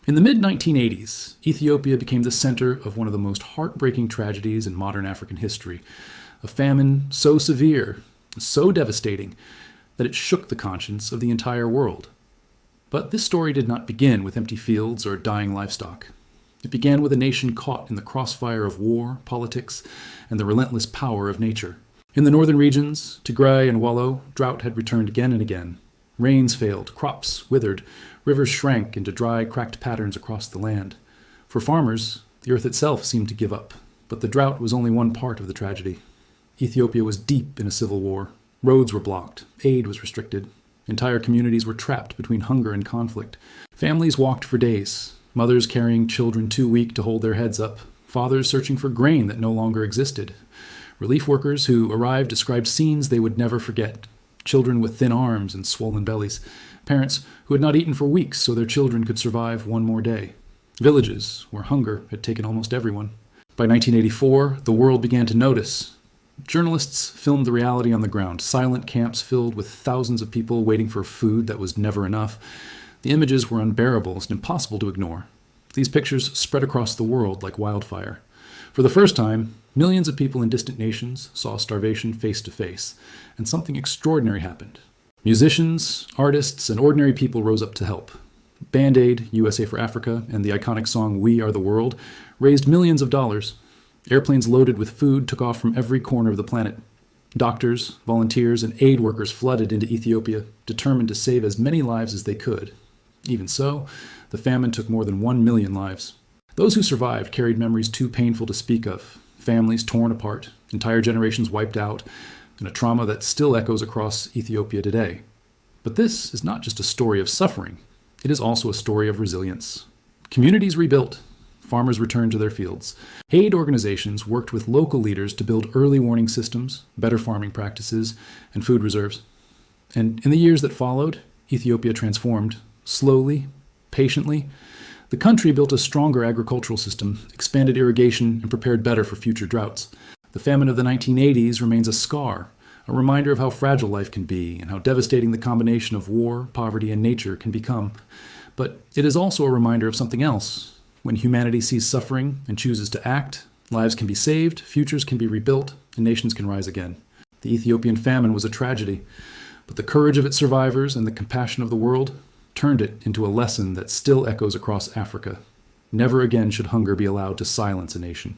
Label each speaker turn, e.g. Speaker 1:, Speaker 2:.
Speaker 1: In the mid-1980s, Ethiopia became the center of one of the most heartbreaking tragedies in modern African history, a famine so severe, so devastating, that it shook the conscience of the entire world. But this story did not begin with empty fields or dying livestock. It began with a nation caught in the crossfire of war, politics, and the relentless power of nature. In the northern regions, Tigray and Wallo, drought had returned again and again. Rains failed, crops withered, rivers shrank into dry, cracked patterns across the land. For farmers, the earth itself seemed to give up, but the drought was only one part of the tragedy. Ethiopia was deep in a civil war. Roads were blocked, aid was restricted. Entire communities were trapped between hunger and conflict. Families walked for days, mothers carrying children too weak to hold their heads up, fathers searching for grain that no longer existed. Relief workers who arrived described scenes they would never forget. Children with thin arms and swollen bellies. Parents who had not eaten for weeks so their children could survive one more day. Villages where hunger had taken almost everyone. By 1984, the world began to notice. Journalists filmed the reality on the ground, silent camps filled with thousands of people waiting for food that was never enough. The images were unbearable and impossible to ignore. These pictures spread across the world like wildfire. For the first time, millions of people in distant nations saw starvation face to face, and something extraordinary happened. Musicians, artists, and ordinary people rose up to help. Band Aid, USA for Africa, and the iconic song We Are the World raised millions of dollars. Airplanes loaded with food took off from every corner of the planet. Doctors, volunteers, and aid workers flooded into Ethiopia, determined to save as many lives as they could. Even so, the famine took more than 1 million lives. Those who survived carried memories too painful to speak of, families torn apart, entire generations wiped out, and a trauma that still echoes across Ethiopia today. But this is not just a story of suffering. It is also a story of resilience. Communities rebuilt. Farmers returned to their fields. Aid organizations worked with local leaders to build early warning systems, better farming practices, and food reserves. And in the years that followed, Ethiopia transformed, slowly, patiently. The country built a stronger agricultural system, expanded irrigation, and prepared better for future droughts. The famine of the 1980s remains a scar, a reminder of how fragile life can be and how devastating the combination of war, poverty, and nature can become. But it is also a reminder of something else. When humanity sees suffering and chooses to act, lives can be saved, futures can be rebuilt, and nations can rise again. The Ethiopian famine was a tragedy, but the courage of its survivors and the compassion of the world turned it into a lesson that still echoes across Africa. Never again should hunger be allowed to silence a nation.